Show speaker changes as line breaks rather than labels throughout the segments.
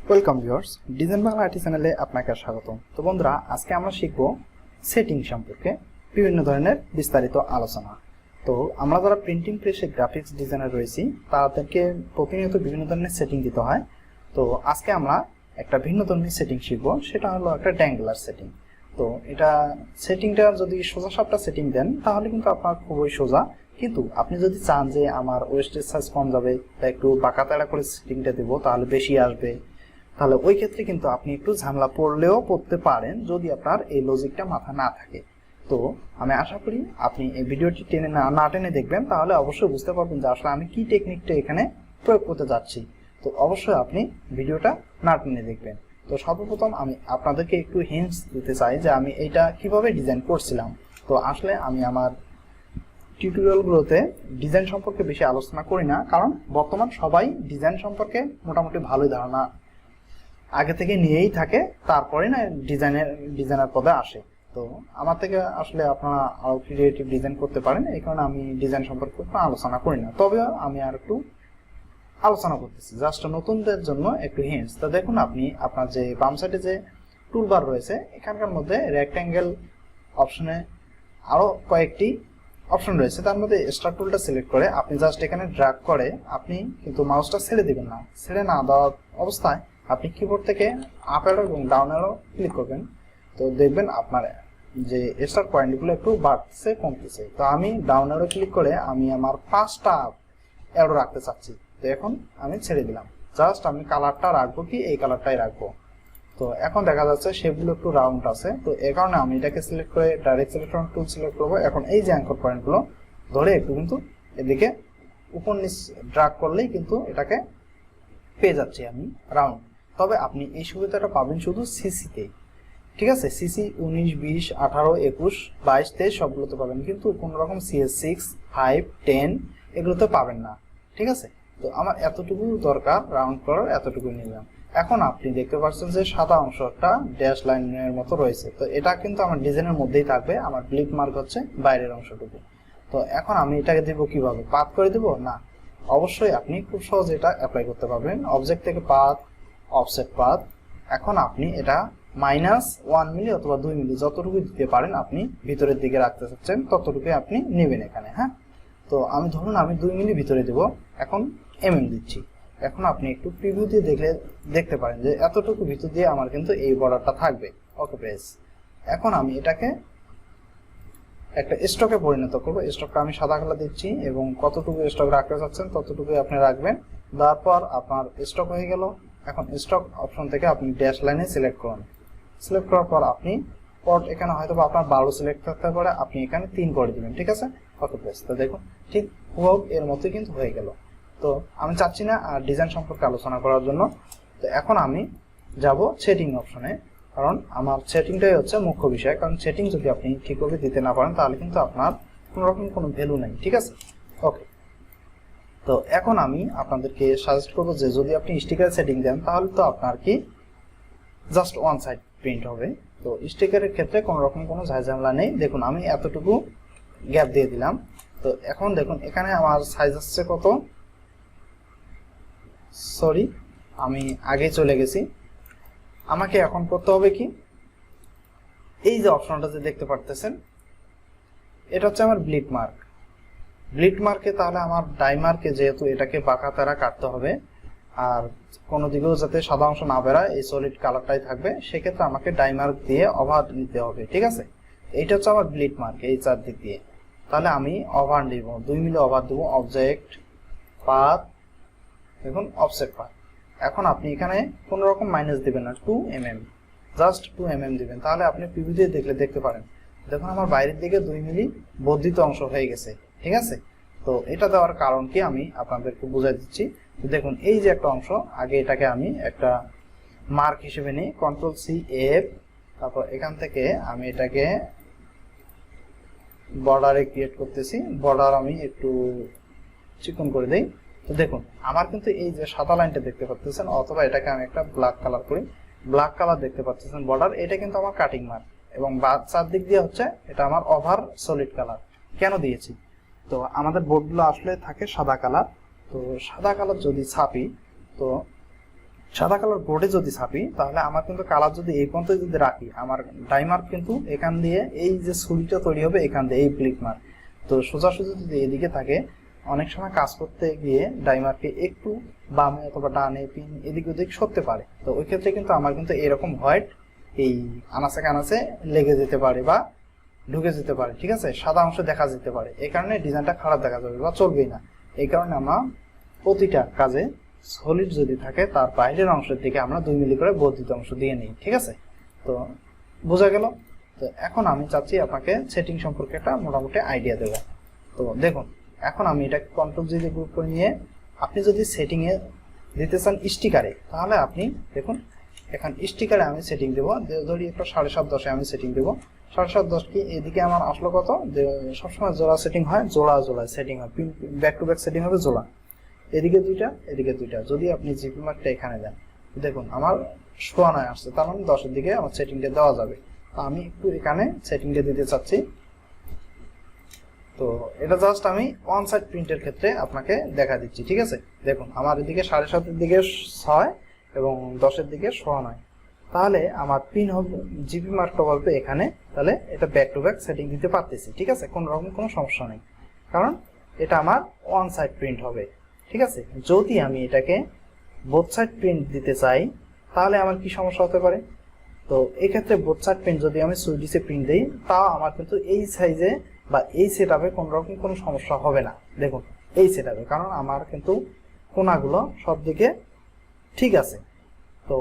Welcome viewers, design Bangla IT চ্যানেলে আপনাকে স্বাগতম। তো বন্ধুরা, আজকে আমরা শিখব সেটিং সম্পর্কে বিভিন্ন ধরনের বিস্তারিত আলোচনা। তো আমরা যারা প্রিন্টিং প্রেসে গ্রাফিক্স ডিজাইনার রয়েছি তাদেরকে প্রতিনিয়ত বিভিন্ন ধরনের সেটিং দিতে হয়। তো আজকে আমরা একটা ভিন্ন ধরনের সেটিং শিখব, সেটা হলো একটা ড্যাংলার সেটিং। তো এটা সেটিংটা যদি সোজা সাপটা সেটিং দেন তাহলে কিন্তু আপনার খুবই সোজা, কিন্তু আপনি যদি চান যে আমার ওয়েস্টেজ সাইজ কম যাবে বা একটু বাঁকা তেড়া করে সেটিংটা দেবো তাহলে বেশি আসবে, তাহলে ওই ক্ষেত্রে কিন্তু আপনি একটু ঝামেলা পড়লেও পড়তে পারেন যদি আপনার এই লজিকটা মাথা না থাকে। তো আমি আশা করি আপনি এই ভিডিওটি টেনে না টেনে দেখবেন, তাহলে অবশ্যই বুঝতে পারবেন যে আসলে আমি কি টেকনিকটা এখানে প্রয়োগ করতে যাচ্ছি। তো অবশ্যই আপনি ভিডিওটা না টেনে দেখবেন। তো সর্বপ্রথম আমি আপনাদেরকে একটু হিন্টস দিতে চাই যে আমি এইটা কিভাবে ডিজাইন করছিলাম। তো আসলে আমি আমার টিউটোরিয়ালগুলোতে ডিজাইন সম্পর্কে বেশি আলোচনা করি না, কারণ বর্তমান সবাই ডিজাইন সম্পর্কে মোটামুটি ভালোই ধারণা আগে থেকে নিয়েই থাকে, তারপরে না ডিজাইনার পদে আসে। তো আমার থেকে আসলে আপনারা আরো ক্রিয়েটিভ ডিজাইন করতে পারেন, এই কারণে আমি ডিজাইন সম্পর্কে আলোচনা করি না। তবে আমি আর একটু আলোচনা করতেছি জাস্ট নতুনদের জন্য একটু হিন্টস। তো দেখুন, আপনি আপনার যে বাম সাইডে যে টুলবার রয়েছে এখানকার মধ্যে রেক্ট্যাঙ্গেল অপশনে আরো কয়েকটি অপশন রয়েছে, তার মধ্যে স্টার টুলটা সিলেক্ট করে আপনি জাস্ট এখানে ড্র্যাগ করে আপনি কিন্তু মাউসটা ছেড়ে দিবেন না। ছেড়ে না দেওয়ার অবস্থায় আপনি কিবোর্ড থেকে আপ অ্যারো এবং ডাউন অ্যারো ক্লিক করবেন। তো দেখবেন আপনার যে স্টার পয়েন্টগুলো একটু বাড়ছে কমতেছে। তো আমি ডাউন অ্যারো ক্লিক করে আমি আমার 5টা অ্যারো রাখতে চাচ্ছি। তো এখন আমি ছেড়ে দিলাম, জাস্ট আমি কালারটা রাখবো কি এই কালারটাই রাখবো। তো এখন দেখা যাচ্ছে শেপগুলো একটু রাউন্ড আছে, তো এই কারণে আমি এটাকে সিলেক্ট করে ডাইরেক্ট সিলেকশন টুল সিলেক্ট করবো। এখন এই যে অ্যাঙ্কর পয়েন্টগুলো ধরে একটু কিন্তু এদিকে উপর নিচ ড্রাগ করলেই কিন্তু এটাকে পেয়ে যাচ্ছি আমি রাউন্ড। তবে আপনি এই সুবিধাটা পাবেন শুধু সিসিতে, ঠিক আছে? সিসি 19, 20, 18, 21, 22, 23 সবগুলোতে পাবেন, কিন্তু কোনো রকম CS6, 5, 10 এগুলোতে পাবেন না, ঠিক আছে? তো আমার এতটুকু দরকার রাউন্ড করার, এতটুকু নিলাম। এখন আপনি দেখতে পাচ্ছেন যে সাদা অংশটা ড্যাশ লাইনের মতো রয়েছে, তো এটা কিন্তু আমার ডিজাইনের মধ্যেই থাকবে। আমার ব্লিক মার্ক হচ্ছে বাইরের অংশটুকু। তো এখন আমি এটাকে দিব কিভাবে, পাথ করে দিব না? অবশ্যই আপনি খুব সহজে এটা অ্যাপ্লাই করতে পারবেন। অবজেক্ট থেকে পাথ, অফসেট পাথ। এখন আপনি এটা -1 মিলি অথবা 2 মিলি যতটুকু দিতে পারেন, আপনি ভিতরের দিকে রাখতে চাচ্ছেন ততটুকুই আপনি নেবেন এখানে। হ্যাঁ, তো আমি ধরুন আমি 2 মিলি ভিতরে দেব, এখন দিচ্ছি। এখন আপনি একটু প্রিভিউ দিয়ে দেখতে পারেন যে এতটুকু ভিতর দিয়ে আমার কিন্তু এই বর্ডারটা থাকবে। ওকে প্রেস। এখন আমি এটাকে একটা স্টকে পরিণত করবো। স্টকটা আমি সাদা কালার দিচ্ছি এবং কতটুকু স্টক রাখতে চাচ্ছেন ততটুকুই আপনি রাখবেন। তারপর আপনার স্টক হয়ে গেল। এখন স্টক অপশন থেকে আপনি ড্যাশ লাইনে সিলেক্ট করুন। সিলেক্ট করার পর আপনি পট এখানে হয়তো আপনার 12 সিলেক্ট করতে পারে, আপনি এখানে 3 করে দিবেন, ঠিক আছে? ওকে প্রেস। তো দেখুন ঠিক হুবহু এর মতোই কিন্তু হয়ে গেল। তো আমি চাচ্ছি না আর ডিজাইন সম্পর্কে আলোচনা করার জন্য। তো এখন আমি যাব সেটিং অপশনে, কারণ আমার সেটিংটাই হচ্ছে মুখ্য বিষয়। কারণ সেটিং যদি আপনি ঠিকভাবে দিতে না পারেন তাহলে কিন্তু আপনার কোনোরকম কোনো ভ্যালু নেই, ঠিক আছে? ওকে, তো এখন আমি আপনাদেরকে সাজেস্ট করবো যে যদি আপনি স্টিকার সেটিং দেন তাহলে তো আপনার কি জাস্ট ওয়ান সাইড প্রিন্ট হবে। তো স্টিকারের ক্ষেত্রে কোনো রকম কোনো ঝামেলা নেই। দেখুন আমি এতটুকু গ্যাপ দিয়ে দিলাম। তো এখন দেখুন এখানে আমার সাইজ আসছে কত, সরি আমি আগে চলে গেছি। আমাকে এখন করতে হবে কি, এই যে অপশনটা যে দেখতে পারতেছেন এটা হচ্ছে আমার ব্লিড মার্ক। ব্লিড মার্কে তাহলে আমার ডাইমার্কে যেহেতু এটাকে বাঁকা তারা কাটতে হবে আর কোনো দিকেও যাতে সাদা অংশ না বেরায়, এই সলিড কালারটাই থাকবে, সেক্ষেত্রে আমাকে ডাইমার্ক দিয়ে ওভার নিতে হবে, ঠিক আছে? এইটা হচ্ছে আমার ব্লিড মার্ক এই চারদিক দিয়ে। তাহলে আমি ওভার দিব, 2 মিলি ওভার দেবো। অবজেক্ট পাথ, দেখুন অফসেট পাথ। এখন আপনি এখানে কোনো রকম মাইনাস দিবেন না, 2 mm, জাস্ট 2 mm দিবেন। তাহলে আপনি প্রিভিউ দিয়ে দেখতে পারেন, দেখুন আমার বাইরের দিকে 2 মিলি বর্ধিত অংশ হয়ে গেছে, ঠিক আছে? তো এটা দেওয়ার কারণ কি আমি আপনাদেরকে বুঝাই দিচ্ছি। দেখুন এই যে একটা অংশ, আগে এটাকে আমি একটা মার্ক হিসেবে নিই, Ctrl+C+F, তারপর এখান থেকে আমি এটাকে বর্ডারে ক্রিয়েট করতেছি। বর্ডার আমি একটু চিকন করে দেই। তো দেখুন আমার কিন্তু এই যে সাদা লাইনটা দেখতে পাচ্ছেন, অথবা এটাকে আমি একটা ব্ল্যাক কালার করি, ব্ল্যাক কালার দেখতে পাচ্ছেন বর্ডার, এটা কিন্তু আমার কাটিং মার্ক এবং চারদিক দিয়ে হচ্ছে এটা আমার ওভার সলিড কালার। কেন দিয়েছি, তো আমাদের বোর্ডগুলো আসলে থাকে সাদা কালার। তো সাদা কালার যদি ছাপি তো সাদা কালার বোর্ডে যদি ছাপি তাহলে আমার কিন্তু কালার যদি এই পর্যন্ত যদি রাখি, আমার ডাইমার্ক কিন্তু এখান দিয়ে এই যে ছুরিটা তৈরি হবে এখান দিয়ে এই ব্লিক মার্ক, তো সোজাসুজি যদি এদিকে থাকে অনেক সময় কাজ করতে গিয়ে ডাইমার্কে একটু বামে অথবা ডানে পিন এদিক ওদিক সরতে পারে। তো ওই ক্ষেত্রে কিন্তু আমার কিন্তু এরকম হোয়াইট এই আনাচে কানাচে লেগে যেতে পারে বা ঢুকে যেতে পারে, ঠিক আছে, সাদা অংশ দেখা যেতে পারে। এই কারণে ডিজাইনটা খারাপ দেখা যাবে বা চলবেই না। এই কারণে আমরা প্রতিটা কাজে সলিড যদি থাকে তার বাইরের অংশের দিকে আমরা 2 মিলি করে বর্ধিত অংশ দিয়ে নিই, ঠিক আছে। তো বোঝা গেল। তো এখন আমি চাচ্ছি আপনাকে সেটিং সম্পর্কে একটা মোটামুটি আইডিয়া দেব। তো দেখুন, এখন আমি এটাকে কন্ট্রোল জি দিয়ে গ্রুপ করে নিয়ে আপনি যদি সেটিংয়ে দিতে চান স্টিকারে, তাহলে আপনি দেখুন এখন স্টিকারে আমি সেটিং দেবো, ধরি একটা 7.5-10 আমি সেটিং দেবো। 7.5-10 কি এদিকে আমার আসলো কত, যে সবসময় জোড়া সেটিং হয়, জোড়া সেটিং হয়, ব্যাক টু ব্যাক সেটিং হবে জোড়া, এদিকে দুইটা এদিকে দুইটা। যদি আপনি জিপি মার্কটা এখানে দেন, দেখুন আমার 9 আসছে, তার মানে 10-এর দিকে আমার সেটিংটা দেওয়া যাবে। আমি একটু এখানে সেটিংটা দিতে চাচ্ছি। তো এটা জাস্ট আমি ওয়ান সাইড প্রিন্টের ক্ষেত্রে আপনাকে দেখা দিচ্ছি, ঠিক আছে। দেখুন আমার এদিকে 7.5-এর দিকে 6 এবং 10-এর দিকে 9, তাহলে আমার পিন হবে জিপি মার্কটা বলবে এখানে, তাহলে এটা ব্যাক টু ব্যাক সেটিং দিতে পারতেছি, ঠিক আছে, কোনো রকম কোনো সমস্যা নেই, কারণ এটা আমার ওয়ান সাইড প্রিন্ট হবে, ঠিক আছে। যদি আমি এটাকে বোথ সাইড প্রিন্ট দিতে চাই তাহলে আমার কি সমস্যা হতে পারে। তো এই ক্ষেত্রে বোথ সাইড প্রিন্ট যদি আমি সুইডিশে প্রিন্ট দিই, তাও আমার কিন্তু এই সাইজে বা এই সেটআপে কোনো রকম কোনো সমস্যা হবে না। দেখুন এই সেটআপে, কারণ আমার কিন্তু কোণাগুলো সব দিকে ঠিক আছে। তো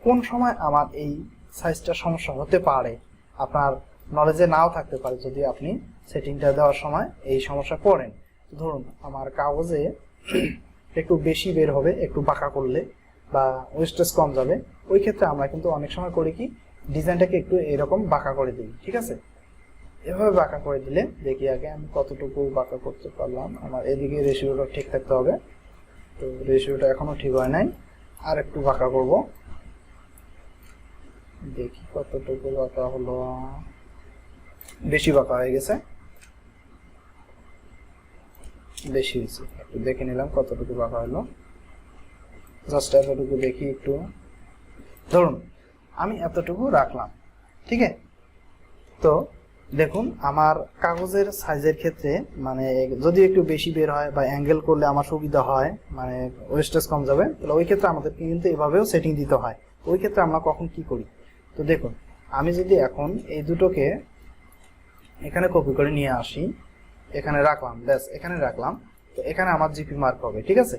কোন সময় আমার এই সাইজটা সমস্যা হতে পারে আপনার নলেজে নাও থাকতে পারে, যদি আপনি সেটিংটা দেওয়ার সময় এই সমস্যা পড়েন। ধরুন আমার কাগজে একটু বেশি বের হবে একটু বাঁকা করলে বা ওয়েস্টেজ কম যাবে, ওই ক্ষেত্রে আমরা কিন্তু অনেক সময় করি কি ডিজাইনটাকে একটু এরকম বাঁকা করে দিই, ঠিক আছে। এভাবে বাঁকা করে দিলে দেখি আগে আমি কতটুকু বাঁকা করতে পারলাম। আমার এদিকে রেশিওটা ঠিক থাকতে হবে, তো রেশিওটা এখনো ঠিক হয় নাই, আর একটু বাঁকা করব, দেখি কতটুকু বাঁকা হলো। বেশি বাঁকা হয়ে গেছে, বেশি হয়েছে, একটু দেখে নিলাম কতটুকু বাঁকা হলো, জাস্ট এতটুকু দেখি একটু। ধরুন আমি এতটুকু রাখলাম, ঠিক আছে। তো দেখুন আমার কাগজের সাইজের ক্ষেত্রে মানে যদি একটু বেশি বের হয় বা অ্যাঙ্গেল করলে আমার সুবিধা হয়, মানে ওয়েস্টেজ কম যাবে, তাহলে ওই ক্ষেত্রে আমাদেরকে কিন্তু এভাবেও সেটিং দিতে হয়। ওই ক্ষেত্রে আমরা কখন কি করি, তো দেখুন আমি যদি এখন এই দুটোকে এখানে কপি করে নিয়ে আসি, এখানে রাখলাম, ব্যাস এখানে রাখলাম, তো এখানে আমার জিপি মার্ক হবে, ঠিক আছে।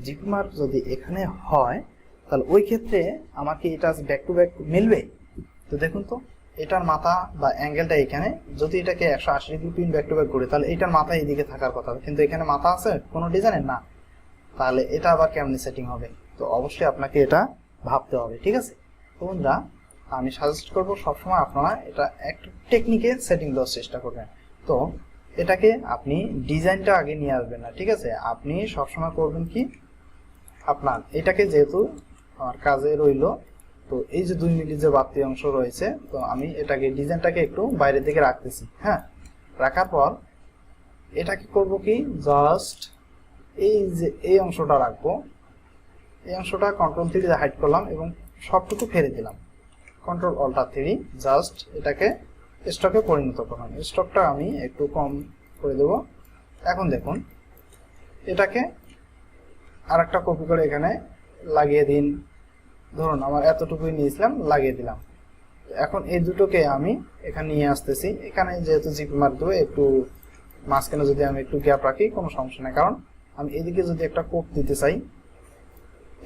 জিপি মার্ক যদি এখানে হয় তাহলে ওই ক্ষেত্রে আমাকে এটা ব্যাক টু ব্যাক মিলবে। তো দেখুন তো এটার মাথা বা অ্যাঙ্গেলটা এখানে, যদি এটাকে 180 degree pin back to back করি তাহলে এটার মাথা এইদিকে থাকার কথা, কিন্তু এখানে মাথা আছে কোনো ডিজাইনের না, তাহলে এটা আবার কেমনি সেটিং হবে। তো অবশ্যই আপনাকে এটা ভাবতে হবে, ঠিক আছে। তো বন্ধুরা আমি সাজেস্ট করবো সবসময় আপনারা এটা একটু টেকনিকে সেটিং দেওয়ার চেষ্টা করবেন। তো এটাকে আপনি ডিজাইনটা আগে নিয়ে আসবেন না, ঠিক আছে। আপনি সবসময় করবেন কি, আপনার এটাকে যেহেতু আমার কাজে রইল, তো এই যে 2 মিলি যে বাড়তি অংশ রয়েছে, তো আমি এটাকে ডিজাইনটাকে একটু বাইরের দিকে রাখতেছি, হ্যাঁ। রাখার পর এটাকে করব কি, জাস্ট এই যে এই অংশটা রাখবো, এই অংশটা কন্ট্রোল 3 দিয়ে হাইড করলাম এবং সবটুকু ফেলে দিলাম, কন্ট্রোল অল্টার 3, জাস্ট এটাকে স্টকে পরিণত করলাম। স্টকটা আমি একটু কম করে দেব। এখন দেখুন এটাকে আরেকটা কপি করে এখানে লাগিয়ে দিন। ধরুন আমার এতটুকুই নিয়েছিলাম, লাগিয়ে দিলাম। এখন এই দুটোকে আমি এখানে নিয়ে আসতেছি, এখানে যেহেতু জিপি মার্ক দেবো, একটু মাঝখানে যদি আমি একটু গ্যাপ রাখি কোনো সমস্যা নেই, কারণ আমি এদিকে যদি একটা কোপ দিতে চাই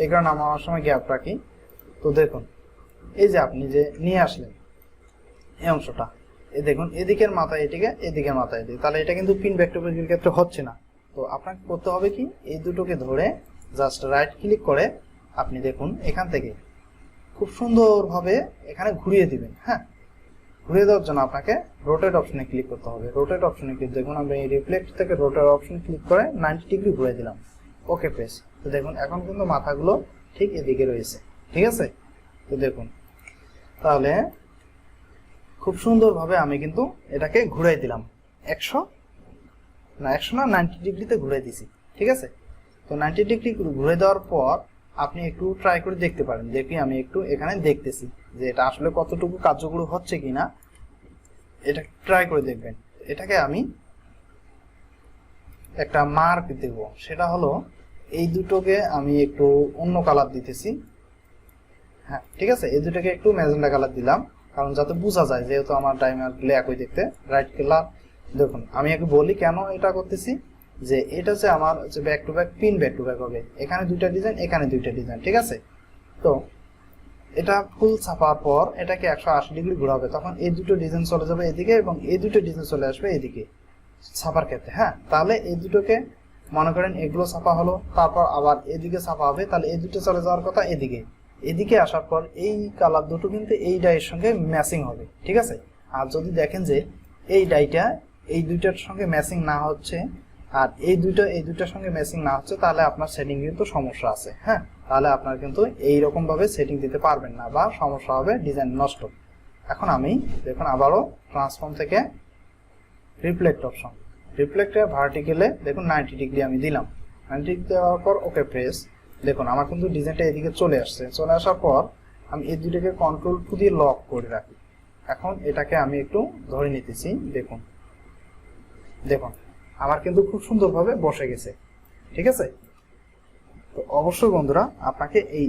এই কারণে আমার সময় গ্যাপ রাখি। তো দেখুন এই যে আপনি যে নিয়ে আসলেন এই অংশটা, এই দেখুন এদিকের মাথায় এটিকে, এদিকের মাথায় এদিকে, তাহলে এটা কিন্তু পিন ব্যাক টু ব্যাকের ক্ষেত্রে হচ্ছে না। তো আপনাকে করতে হবে কি, এই দুটোকে ধরে জাস্ট রাইট ক্লিক করে আপনি দেখুন এখান থেকে খুব সুন্দরভাবে এখানে ঘুরিয়ে দিবেন, হ্যাঁ। ঘুরিয়ে দেওয়ার জন্য আপনাকে রোটেট অপশনে ক্লিক করতে হবে। রোটেট অপশনে ক্লিক, দেখুন আমি এই রিফ্লেক্ট থেকে রোটেট অপশন ক্লিক করে 90 ডিগ্রি ঘুরিয়ে দিলাম, ওকে প্রেস। তো দেখুন এখন কিন্তু মাথাগুলো ঠিক এদিকে রয়েছে, ঠিক আছে। তো দেখুন তাহলে খুব সুন্দরভাবে আমি কিন্তু এটাকে ঘুরাই দিলাম, 100 না 90 ডিগ্রিতে ঘুরে দিছি, ঠিক আছে। তো 90 ডিগ্রি ঘুরে দেওয়ার পর আপনি একটু ট্রাই করে দেখতে পারেন। দেখি আমি একটু এখানে দেখতেছি যে এটা আসলে কতটুকু কার্যকর হচ্ছে কিনা, এটা ট্রাই করে দেখবেন। এটাকে আমি একটা মার্ক দেব, সেটা হলো এই দুটোকে আমি একটু অন্য কালার দিতেছি। হ্যাঁ ঠিক আছে, এই দুটোকে একটু ম্যাজেন্টা কালার দিলাম, কারণ যাতে বোঝা যায় যেহেতু আমার টাইমার ব্ল্যাক হয়ে দেখতে। রাইট কালার দেখুন, আমি একটু বলি কেন এটা করতেছি, যে এটা যে আমার যে back to back pin back to back হবে, এখানে দুইটা ডিজাইন এখানে দুইটা ডিজাইন, ঠিক আছে। তো এটা ফুল ছাপার পর এটাকে 180 ডিগ্রি ঘোরাবে, তখন এই দুটো ডিজাইন চলে যাবে এদিকে এবং এই দুটো ডিজাইন চলে আসবে এদিকে ছাপার ক্ষেত্রে। হ্যাঁ, তাহলে এই দুটোকে মনে করেন এগুলো ছাপা হলো, তারপর আবার এদিকে ছাপা হবে, তাহলে এই দুটো চলে যাওয়ার কথা এদিকে। এদিকে আসার পর এই কালার দুটো কিন্তু এই ডাইয়ের সঙ্গে ম্যাচিং হবে, ঠিক আছে। আর যদি দেখেন যে এই ডাইটা এই দুইটার সঙ্গে ম্যাচিং না হচ্ছে আর এই দুইটার সঙ্গে ম্যাচিং না হচ্ছে, তাহলে আপনার সেটিং কিন্তু সমস্যা আছে। হ্যাঁ, তাহলে আপনার কিন্তু এইরকম ভাবে সেটিং দিতে পারবেন না বা সমস্যা হবে, ডিজাইন নষ্ট। এখন আমি দেখুন আবারও ট্রান্সফর্ম থেকে রিফ্লেক্ট অপশন, রিফ্লেক্টে ভার্টিক্যালে দেখুন 90 ডিগ্রি আমি দিলাম। 90 ডিগ্রি দেওয়ার পর ওকে প্রেস। দেখুন আমার কিন্তু ডিজাইনটা এদিকে চলে আসছে। চলে আসার পর আমি এই দুটোকে কন্ট্রোল টু দিয়ে লক করে রাখি। এখন এটাকে আমি একটু ধরে নিতেছি। দেখুন দেখুন আমার কিন্তু খুব সুন্দরভাবে বসে গেছে, ঠিক আছে। তো অবশ্যই বন্ধুরা আপনাকে এই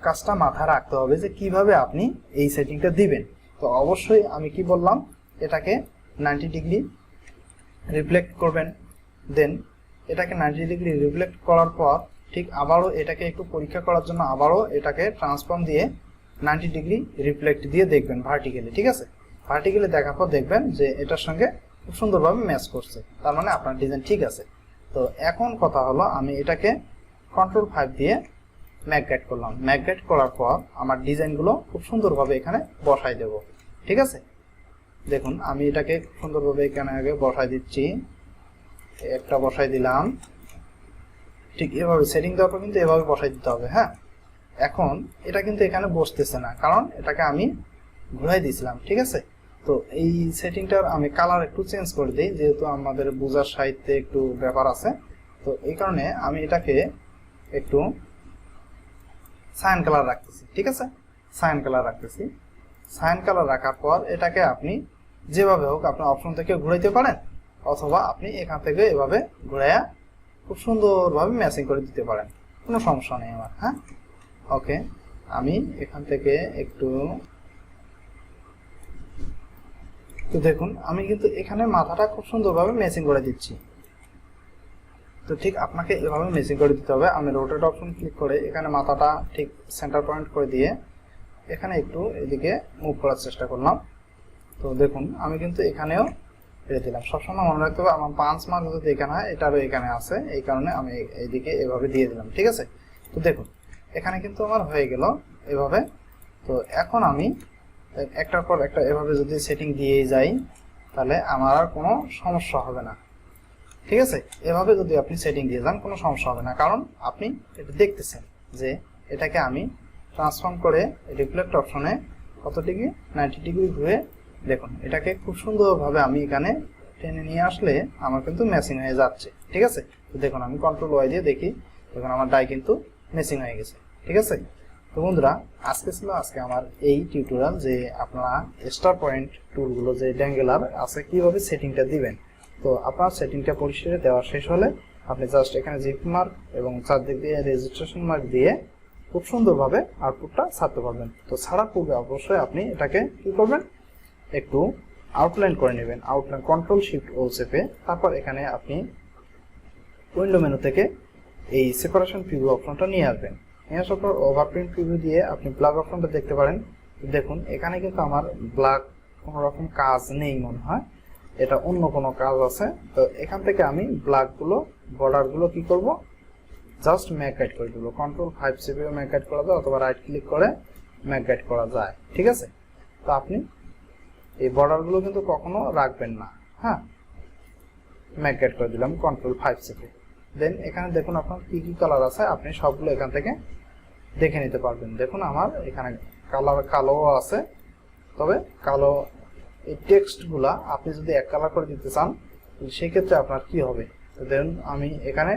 কাজটা মাথায় রাখতে হবে যে কিভাবে আপনি এই সেটিংটা দিবেন। তো অবশ্যই আমি কি বললাম, এটাকে 90 ডিগ্রি রিফ্লেক্ট করবেন, দেন এটাকে 90 ডিগ্রি রিফ্লেক্ট করার পর ঠিক আবারও এটাকে একটু পরীক্ষা করার জন্য আবারও এটাকে ট্রান্সফর্ম দিয়ে 90 ডিগ্রি রিফ্লেক্ট দিয়ে দেখবেন ভার্টিক্যালি, ঠিক আছে। ভার্টিক্যালি দেখার পর দেখবেন যে এটার সঙ্গে খুব সুন্দরভাবে ম্যাচ করছে, তার মানে আপনার ডিজাইন ঠিক আছে। তো এখন কথা হলো আমি এটাকে কন্ট্রোল 5 দিয়ে ম্যাগনেট করলাম। ম্যাগনেট করার পর আমার ডিজাইনগুলো খুব সুন্দরভাবে এখানে বসাই দেব, ঠিক আছে। দেখুন আমি এটাকে সুন্দরভাবে এখানে আগে বসাই দিচ্ছি, একটা বসাই দিলাম, ঠিক এভাবে সেটিং দেওয়ার পর কিন্তু এভাবে বসাই দিতে হবে। হ্যাঁ, এখন এটা কিন্তু এখানে বসতেছে না, কারণ এটাকে আমি ঘুরাই দিয়েছিলাম, ঠিক আছে। তো এই সেটিংটার আমি কালার একটু চেঞ্জ করে দিই, যেহেতু আমাদের বোঝার সাহিত্যে একটু ব্যাপার আছে। তো এই কারণে আমি এটাকে একটু সায়ান কালার রাখতেছি, ঠিক আছে। সায়ান কালার রাখতেছি। সায়ান কালার রাখার পর এটাকে আপনি যেভাবে হোক আপনি অপশন থেকে ঘুরাইতে পারেন, অথবা আপনি এখান থেকে এভাবে ঘুরাইয়া খুব সুন্দরভাবে ম্যাচিং করে দিতে পারেন, কোনো সমস্যা নেই আমার। হ্যাঁ, ওকে, আমি এখান থেকে একটু তো দেখুন আমি কিন্তু এখানে মাথাটা খুব সুন্দরভাবে ম্যাচিং করে দিচ্ছি। তো ঠিক আপনাকে এভাবে ম্যাচিং করে দিতে হবে। আমি রোটেট অপশন ক্লিক করে এখানে মাথাটা ঠিক সেন্টার পয়েন্ট করে দিয়ে এখানে একটু এদিকে মুভ করার চেষ্টা করলাম। তো দেখুন আমি কিন্তু এখানেও রেখে দিলাম। সবসময় মনে রাখতে হবে আমার পাঁচ মার্ক যদি এখানে হয়, এটারও এখানে আছে, এই কারণে আমি এইদিকে এভাবে দিয়ে দিলাম, ঠিক আছে। তো দেখুন এখানে কিন্তু আমার হয়ে গেল এভাবে। তো এখন আমি একটার পর একটা এভাবে যদি সেটিং দিয়ে যাই, তাহলে আমার আর কোনো সমস্যা হবে না, ঠিক আছে। এভাবে যদি আপনি সেটিং দিয়ে যান কোনো সমস্যা হবে না, কারণ আপনি এটা দেখতেছেন যে এটাকে আমি ট্রান্সফর্ম করে রিফ্লেক্ট অপশনে কত ডিগ্রি 90 ডিগ্রি ঘুরে দেখুন এটাকে খুব সুন্দরভাবে আমি এখানে টেনে নিয়ে আসলে আমার কিন্তু ম্যাচিং হয়ে যাচ্ছে, ঠিক আছে। তো দেখুন আমি কন্ট্রোল ওয়াই দিয়ে দেখি, দেখুন আমার ডাই কিন্তু ম্যাচিং হয়ে গেছে, ঠিক আছে। তো বন্ধুরা আজকে আমার এই টিউটোরিয়াল যে আপনারা স্টার পয়েন্ট টুলগুলো যে ড্যাঙ্গেলার আছে কিভাবে সেটিংটা দিবেন। তো আপনার সেটিংটা পরিষ্কার দেওয়া শেষ হলে আপনি জাস্ট এখানে জিপ মার্ক এবং চারদিক দিয়ে রেজিস্ট্রেশন মার্ক দিয়ে খুব সুন্দরভাবে আউটপুটটা ছাড়তে পারবেন। তো ছাড়ার পূর্বে অবশ্যই আপনি এটাকে কি করবেন, একটু আউটলাইন করে নেবেন। আউটলাইন কন্ট্রোল শিফট ও চেপে তারপর এখানে আপনি উইন্ডো মেনু থেকে এই সেপারেশন প্রিভিউ অপশনটা নিয়ে আসবেন। নিয়ে আসার পর ওভারপ্রিন্ট প্রিভিউ দিয়ে আপনি ব্ল্যাক অপশনটা দেখতে পারেন। দেখুন এখানে কিন্তু আমার ব্ল্যাক কোনো রকম কাজ নেই মনে হয়, এটা অন্য কোনো কাজ আছে। তো এখান থেকে আমি ব্ল্যাকগুলো বর্ডারগুলো কি করব, জাস্ট ম্যাক গাইড করে দেবো। কন্ট্রোল 5 চেপে ম্যাক গাইড করা যায় অথবা রাইট ক্লিক করে ম্যাক গাইড করা যায়, ঠিক আছে। তো আপনি এই বর্ডারগুলো কিন্তু কখনো রাখবেন না। হ্যাঁ, ম্যাক গাইড করে দিলাম কন্ট্রোল 5 চেপে। দেন এখানে দেখুন আপনার কি কি কালার আছে, আপনি সবগুলো এখান থেকে দেখে নিতে পারবেন। দেখুন আমার এখানে কালার কালো আছে, তবে কালো এই টেক্সটগুলা আপনি যদি এক কালার করে দিতে চান সেই ক্ষেত্রে আপনার কি হবে, দেন আমি এখানে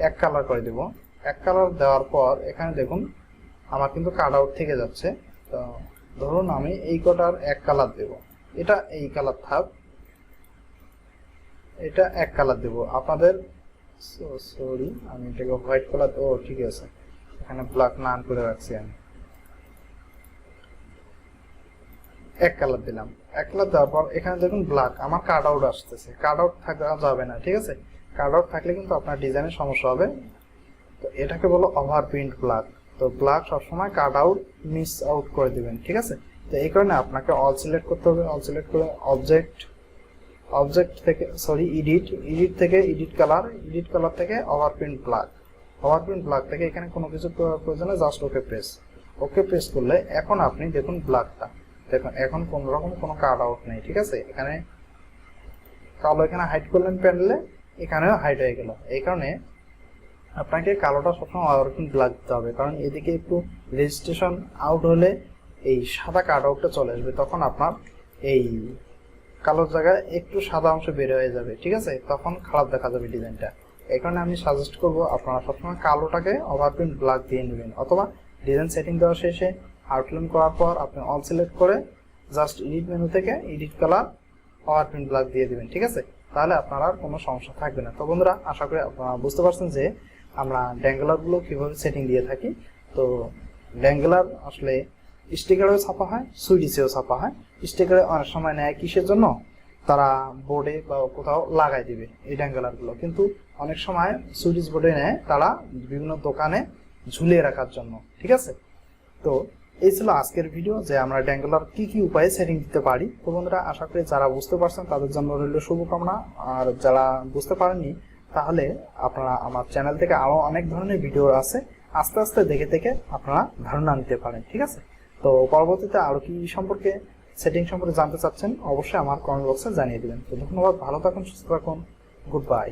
এক কালার করে দেব। এক কালার দেওয়ার পর এখানে দেখুন আমার কিন্তু কাট আউট থেকে যাচ্ছে। তো ধরুন আমি এই কটার এক কালার দেব, এটা এই কালার থাক, এটা এক কালার দেব আপনাদের। সরি, আমি এটাকে হোয়াইট কালার, ও ঠিক আছে, এখানে ব্ল্যাক নান করে রাখছি আমি। এক কালার দিলাম, এক কালার দেওয়ার পর এখানে দেখুন ব্ল্যাক, আমার কাট আউট আসতেছে। কাট আউট থাকা যাবে না, ঠিক আছে? কাট আউট থাকলে কিন্তু আপনার ডিজাইনের সমস্যা হবে। তো এটাকে বলো ওভার প্রিন্ট ব্ল্যাক। তো ব্ল্যাক সবসময় কাট আউট মিস আউট করে দিবেন, ঠিক আছে? তো এই কারণে আপনাকে অল সিলেক্ট করতে হবে। অল সিলেক্ট করে অবজেক্ট থেকে এডিট থেকে এডিট কালার থেকে ওভার প্রিন্ট ব্ল্যাক থেকে এখানে কোনো কিছু প্রয়োজনে জাস্ট ওকে প্রেস করলে এখন আপনি দেখুন ব্ল্যাকটা দেখুন, এখন কোনো রকম কোনো কাট আউট নেই, ঠিক আছে? এখানে কালো এখানে হাইড করলেন প্যানেলে, এখানেও হাইড হয়ে গেল। এই কারণে আপনাকে কালোটা সবসময় ওভার প্রিন্ট ব্ল্যাক দিতে হবে, কারণ এদিকে একটু রেজিস্ট্রেশন আউট হলে এই সাদা কাট আউটটা চলে আসবে, তখন আপনার এই কালোর জায়গায় একটু সাদা অংশ বের হয়ে যাবে, ঠিক আছে? তখন খারাপ দেখা যাবে ডিজাইনটা। এই কারণে আমি সাজেস্ট করবো আপনারা সবসময় কালোটাকে ওভারপ্রিন্ট ব্ল্যাক দিয়ে নেবেন, অথবা ডিজাইন সেটিং দেওয়া শেষে আউটলাইন করার পর আপনি অল সিলেক্ট করে জাস্ট এডিট মেনু থেকে এডিট কালার ওভারপ্রিন্ট ব্ল্যাক দিয়ে দিবেন, ঠিক আছে? তাহলে আপনার আর কোনো সমস্যা থাকবে না। তো বন্ধুরা, আশা করি আপনারা বুঝতে পারছেন যে আমরা ড্যাঙ্গলারগুলো কীভাবে সেটিং দিয়ে থাকি। তো ড্যাঙ্গলার আসলে স্টিকারেও ছাপা হয়, সুইডিশেও ছাপা হয়। স্টিকারে অনেক সময় নেয় কিসের জন্য, তারা বোর্ডে বা কোথাও লাগাই দিবে এই ড্যাঙ্গলারগুলো, কিন্তু অনেক সময় সুইডিশ বোর্ডে নেয় তারা বিভিন্ন দোকানে ঝুলিয়ে রাখার জন্য, ঠিক আছে? তো এই ছিল আজকের ভিডিও, যে আমরা ড্যাঙ্গলার কি কি উপায়ে সেটিং দিতে পারি। তো বন্ধুরা, আশা করি যারা বুঝতে পারছেন তাদের জন্য রইল শুভকামনা, আর যারা বুঝতে পারেননি তাহলে আপনারা আমার চ্যানেল থেকে আরও অনেক ধরনের ভিডিও আছে, আস্তে আস্তে দেখে দেখে আপনারা ধারণা নিতে পারেন, ঠিক আছে? তো পরবর্তীতে আরো কি সম্পর্কে সেটিং সম্পর্কে জানতে চাচ্ছেন অবশ্যই আমার কমেন্ট বক্সে জানিয়ে দিবেন। তো ধন্যবাদ, ভালো থাকুন, সুস্থ থাকুন, গুড বাই।